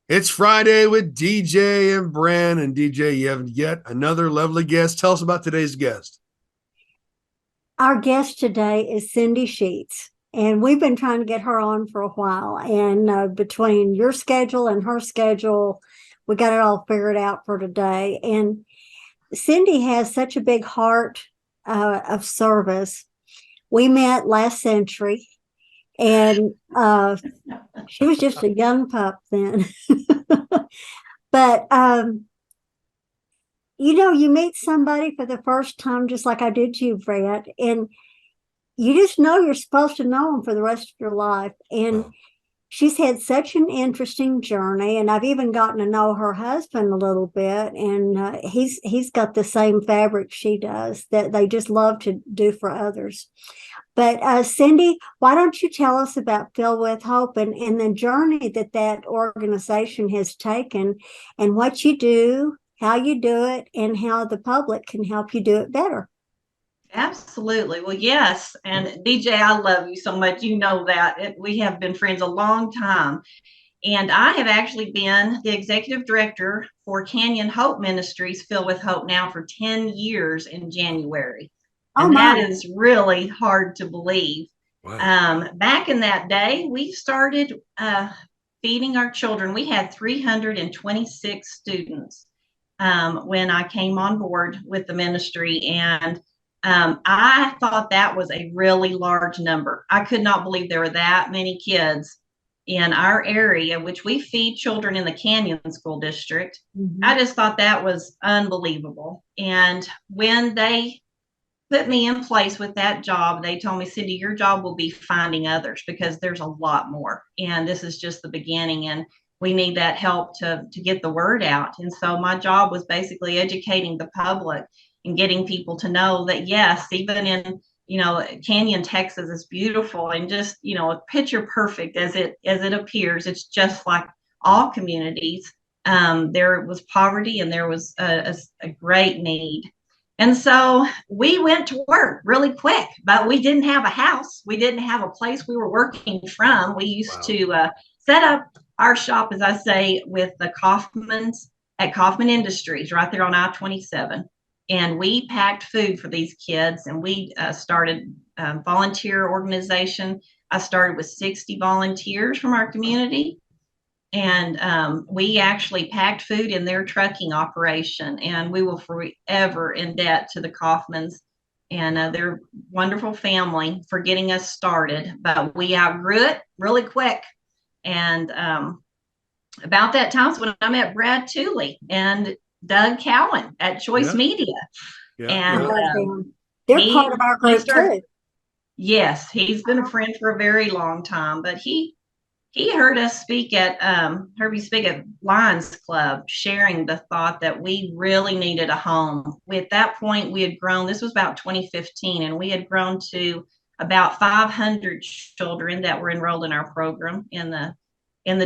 It's Friday with DJ and Brand. And DJ, you have yet another lovely guest. Tell us about today's guest. Our guest today is Cindy Sheets, and we've been trying to get her on for a while. And between your schedule and her schedule, we got it all figured out for today. And Cindy has such a big heart of service. We met last century, and she was just a young pup then. But you meet somebody for the first time, just like I did you, Brett, and you just know you're supposed to know them for the rest of your life. And Wow. she's had such an interesting journey, and I've even gotten to know her husband a little bit, and he's got the same fabric she does that they just love to do for others. But Cindy, why don't you tell us about Filled with Hope and the journey that that organization has taken, and what you do, how you do it, and how the public can help you do it better. Absolutely. Well, yes. And DJ, I love you so much. You know that. We have been friends a long time. And I have actually been the executive director for Canyon Hope Ministries, Filled with Hope, now for 10 years in January. Oh And my. that is really hard to believe. Wow. Back in that day, we started feeding our children. We had 326 students when I came on board with the ministry. And I thought that was a really large number. I could not believe there were that many kids in our area, which we feed children in the Canyon School District. Mhm. I just thought that was unbelievable. And when they put me in place with that job, they told me, Cindy, your job will be finding others because there's a lot more. And this is just the beginning. And we need that help to get the word out. And so my job was basically educating the public and getting people to know that, yes, even in, Canyon, Texas is beautiful and just, picture perfect as it appears. It's just like all communities. There was poverty and there was a great need. And so we went to work really quick, but we didn't have a house. We didn't have a place we were working from. We used Wow. to set up our shop, as I say, with the Kaufmans at Kaufman Industries right there on I-27. And we packed food for these kids, and we started a volunteer organization. I started with 60 volunteers from our community, and we actually packed food in their trucking operation, and we will forever in debt to the Kaufmans and their wonderful family for getting us started. But we outgrew it really quick, and about that time is when I met Brad Tooley and Doug Cowan at Choice Yeah. Media, Yeah. I and Yeah. love them. They're part he of our he group started. too. Yes, he's been a friend for a very long time, but he heard us heard me speak at Lions Club, sharing the thought that we really needed a home. At that point, we had grown. This was about 2015, and we had grown to about 500 children that were enrolled in our program in the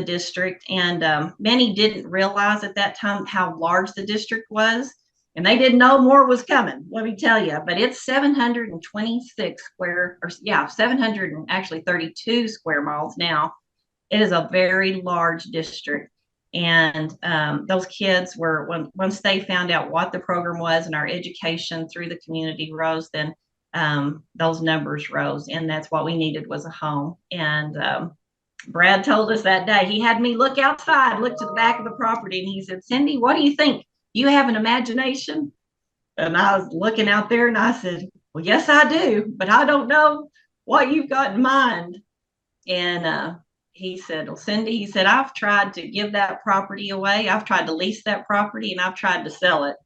district. And many didn't realize at that time how large the district was, and they didn't know more was coming. Let me tell you, but it's 726 square, or yeah, 700 and actually 32 square miles now. It is a very large district. And those kids were, once they found out what the program was and our education through the community rose, then those numbers rose. And that's what we needed was a home. And Brad told us that day, he had me look outside, look to the back of the property, and he said, Cindy, what do you think? You have an imagination? And I was looking out there and I said, well, yes, I do, but I don't know what you've got in mind. And he said, well, Cindy, he said, I've tried to give that property away. I've tried to lease that property and I've tried to sell it.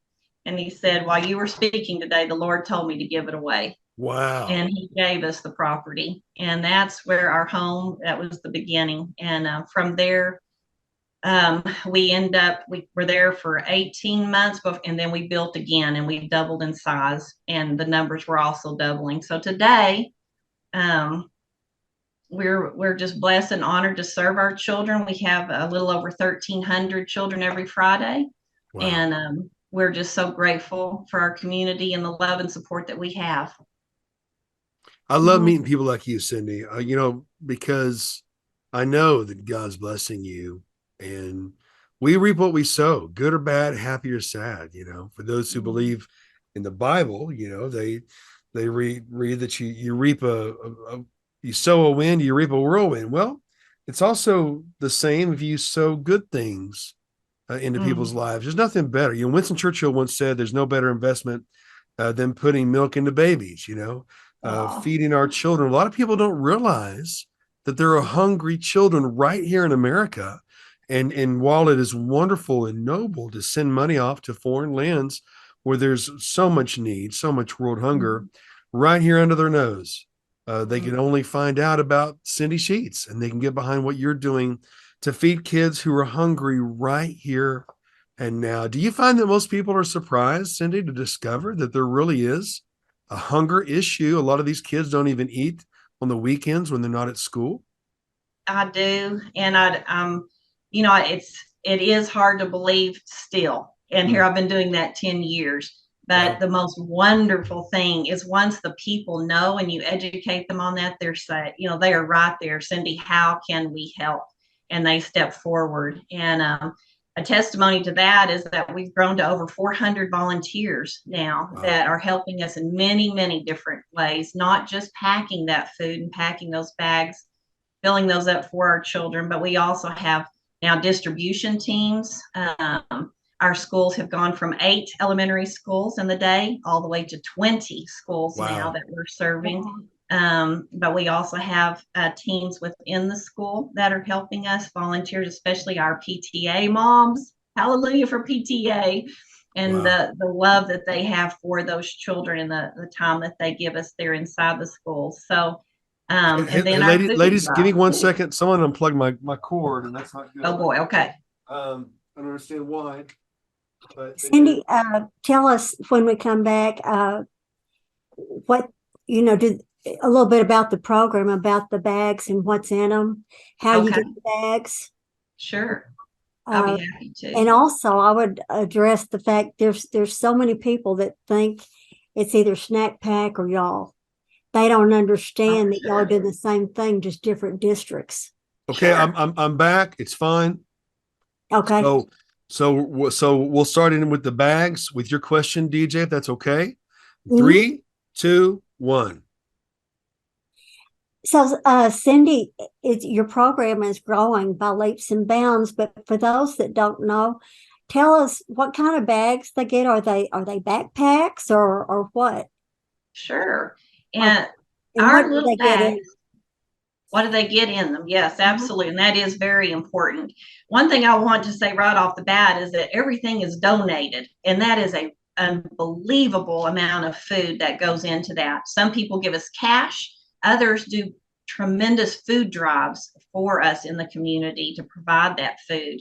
And he said, while you were speaking today, the Lord told me to give it away. Wow. And he gave us the property. And that's where our home, that was the beginning. And from there, we were there for 18 months, and then we built again and we doubled in size, and the numbers were also doubling. So today, um, we're just blessed and honored to serve our children. We have a little over 1,300 children every Friday, Wow. and we're just so grateful for our community and the love and support that we have. I love Mhm. meeting people like you, Cindy. Because I know that God's blessing you And we reap what we sow, good or bad, happy or sad. For those who believe in the Bible, they read that you reap you sow a wind, you reap a whirlwind. Well, it's also the same if you sow good things into people's Mm. lives. There's nothing better. Winston Churchill once said, "There's no better investment than putting milk into babies." Oh. Feeding our children. A lot of people don't realize that there are hungry children right here in America. And while it is wonderful and noble to send money off to foreign lands where there's so much need, so much world hunger, right here under their nose, they can only find out about Cindy Sheets, and they can get behind what you're doing to feed kids who are hungry right here and now. Do you find that most people are surprised, Cindy, to discover that there really is a hunger issue? A lot of these kids don't even eat on the weekends when they're not at school. I do, and it is hard to believe still. And here I've been doing that 10 years. But Wow. the most wonderful thing is once the people know and you educate them on that, they're saying, they are right there, Cindy, how can we help? And they step forward. And a testimony to that is that we've grown to over 400 volunteers now Wow. that are helping us in many, many different ways, not just packing that food and packing those bags, filling those up for our children, but we also have now distribution teams. Our schools have gone from 8 elementary schools in the day all the way to 20 schools now Wow. that we're serving. Wow. But we also have teams within the school that are helping us, volunteers, especially our PTA moms. Hallelujah for PTA and Wow. the love that they have for those children and the time that they give us there inside the schools. So Hey, and then our ladies, food ladies, give drive. me 1 second. Someone unplugged my cord, and that's not good. Oh boy, okay. I don't understand why, but they did. Cindy, tell us when we come back, what, do a little bit about the program, about the bags and what's in them, how you Okay, get the bags. sure. I'll Uh, be happy to. and also I would address the fact there's so many people that think it's either Snack Pack or y'all. They don't Oh, understand for that y'all are sure. doing the same thing, just different districts. Okay, Sure. I'm back. It's fine. Okay. So we'll start in with the bags with your question, DJ, if that's okay. Mhm. 3, 2, 1. So, Cindy, your program is growing by leaps and bounds. But for those that don't know, tell us what kind of bags they get. Are they backpacks or what? Sure. Okay. And And what our do little they get bags, in? what do they get in them? Yes, Mhm. absolutely. And that is very important. One thing I want to say right off the bat is that everything is donated, and that is a unbelievable amount of food that goes into that. Some people give us cash, others do tremendous food drives for us in the community to provide that food.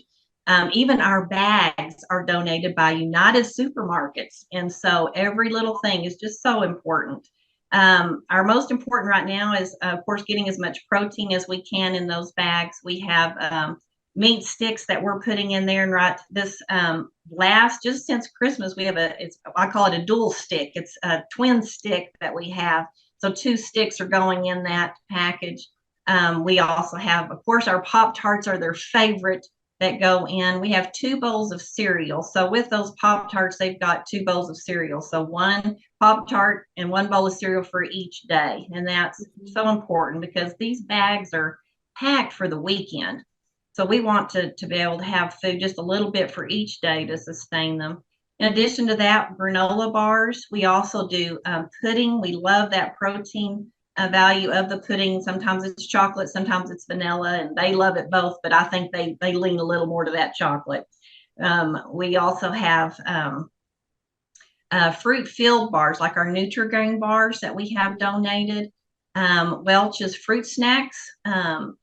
Even our bags are donated by United Supermarkets. And so every little thing is just so important. Our most important right now is, of course, getting as much protein as we can in those bags. We have meat sticks that we're putting in there. And right this just since Christmas, we have I call it a dual stick. It's a twin stick that we have. So 2 sticks are going in that package. We also have, of course, our Pop Tarts are their favorite that go in. We have 2 bowls of cereal. So with those Pop Tarts, they've got 2 bowls of cereal. So 1 Pop Tart and 1 bowl of cereal for each day. And that's so important because these bags are packed for the weekend. So we want to be able to have food just a little bit for each day to sustain them. In addition to that, granola bars. We also do pudding. We love that protein value of the pudding. Sometimes it's chocolate, sometimes it's vanilla, and they love it both, but I think they lean a little more to that chocolate. We also have fruit filled bars, like our Nutri-Grain bars that we have donated. Welch's Fruit Snacks,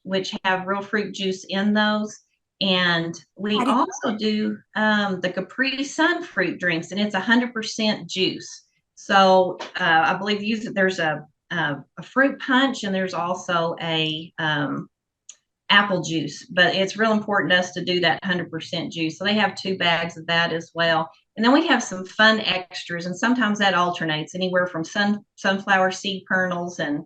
which have real fruit juice in those. And we How do also do the Capri Sun fruit drinks, and it's 100% juice. So I believe there's a fruit punch, and there's also a apple juice, but it's real important to us to do that 100% juice. So they have 2 bags of that as well. And then we have some fun extras, and sometimes that alternates anywhere from sunflower seed kernels and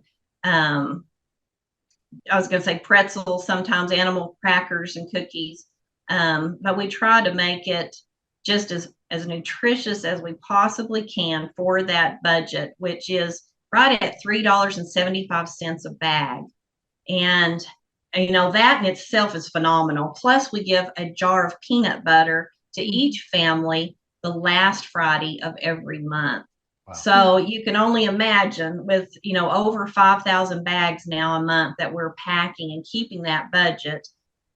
I was going to say pretzels, sometimes animal crackers and cookies. But we try to make it just as nutritious as we possibly can for that budget, which is right at $3.75 a bag. And that in itself is phenomenal. Plus, we give a jar of peanut butter to each family the last Friday of every month. Wow. So you can only imagine with, over 5,000 bags now a month that we're packing and keeping that budget.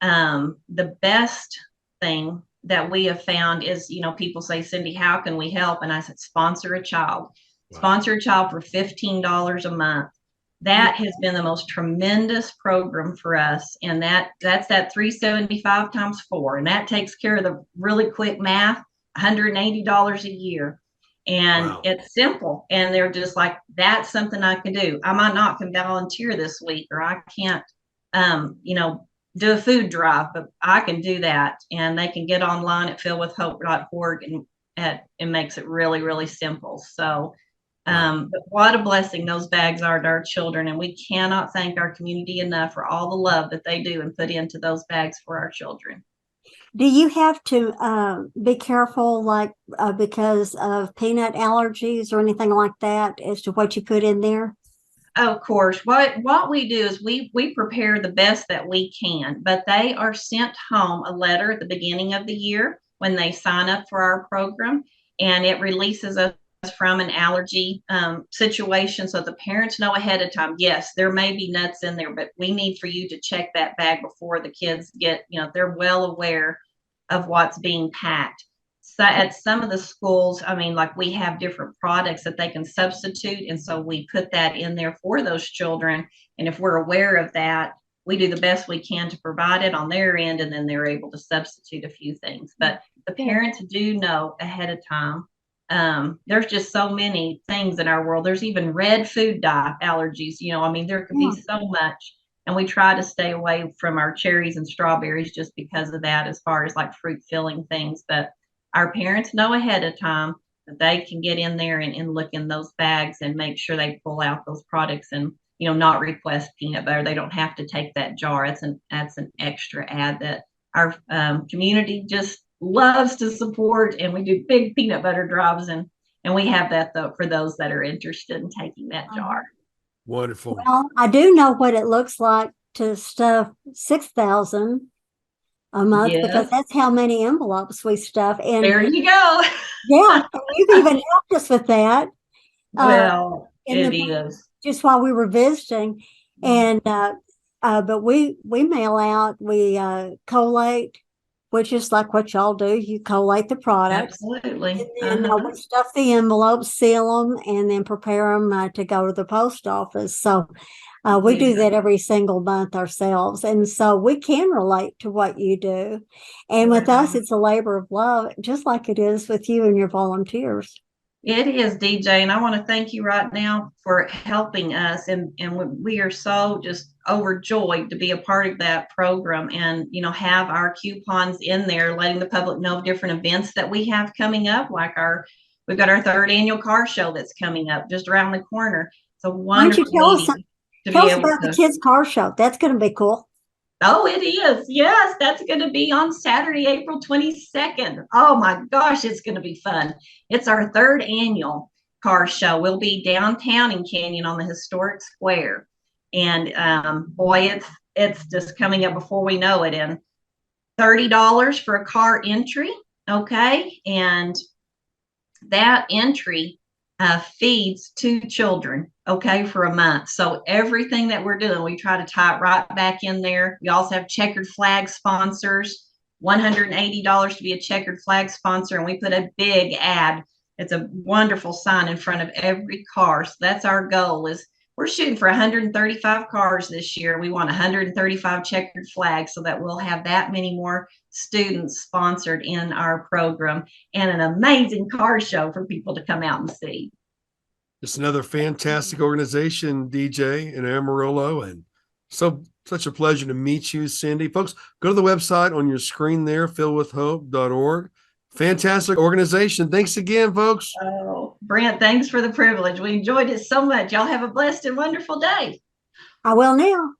The best thing that we have found is, people say, Cindy, how can we help? And I said, sponsor a child. Wow. Sponsor a child for $15 a month. That has been the most tremendous program for us. And that's that 375 times 4. And that takes care of the really quick math, $180 a year. And wow. It's simple. And they're just like, that's something I can do. I might not can volunteer this week, or I can't, do a food drive, but I can do that. And they can get online at fillwithhope.org, and it makes it really, really simple. So, but what a blessing those bags are to our children. And we cannot thank our community enough for all the love that they do and put into those bags for our children. Do you have to be careful, like because of peanut allergies or anything like that, as to what you put in there? Of course, what we do is we prepare the best that we can, but they are sent home a letter at the beginning of the year when they sign up for our program, and it releases us from an allergy situation, so the parents know ahead of time. Yes, there may be nuts in there, but we need for you to check that bag before the kids get, they're well aware of what's being packed. So at some of the schools, like we have different products that they can substitute. And so we put that in there for those children. And if we're aware of that, we do the best we can to provide it on their end. And then they're able to substitute a few things. But the parents do know ahead of time. There's just so many things in our world. There's even red food dye allergies. There can be so much. And we try to stay away from our cherries and strawberries just because of that, as far as like fruit filling things. But our parents know ahead of time that they can get in there and look in those bags and make sure they pull out those products and, not request peanut butter. They don't have to take that jar. That's an extra ad that our community just loves to support. And we do big peanut butter drives, and we have that though for those that are interested in taking that jar. Wonderful. Well, I do know what it looks like to stuff 6,000 a month, yes, because that's how many envelopes we stuff. And there you go. Yeah, you've even helped us with that. Well, it is just while we were visiting, and but we mail out, we collate, which is like what y'all do. You collate the products. Absolutely. And then we stuff the envelopes, seal them, and then prepare them to go to the post office. So we do that every single month ourselves. And so we can relate to what you do. And with us, it's a labor of love, just like it is with you and your volunteers. It is, DJ. And I want to thank you right now for helping us. And we are so just overjoyed to be a part of that program and, have our coupons in there, letting the public know of different events that we have coming up. Like we've got our 3rd annual car show that's coming up just around the corner. It's a wonderful meeting. Tell us about the kids' car show. That's going to be cool. Oh, it is. Yes, that's going to be on Saturday, April 22nd. Oh my gosh, it's going to be fun. It's our 3rd annual car show. We'll be downtown in Canyon on the historic square. And boy, it's just coming up before we know it. And $30 for a car entry. Okay. And that entry feeds 2 children, okay, for a month. So everything that we're doing, we try to tie it right back in there. We also have checkered flag sponsors, $180 to be a checkered flag sponsor. And we put a big ad. It's a wonderful sign in front of every car. So that's our goal. Is we're shooting for 135 cars this year. We want 135 checkered flags so that we'll have that many more students sponsored in our program, and an amazing car show for people to come out and see. It's another fantastic organization, DJ in Amarillo, and such a pleasure to meet you, Cindy. Folks, go to the website on your screen there, fillwithhope.org. Fantastic organization. Thanks again, folks. Oh, Brent, thanks for the privilege. We enjoyed it so much. Y'all have a blessed and wonderful day. I will now.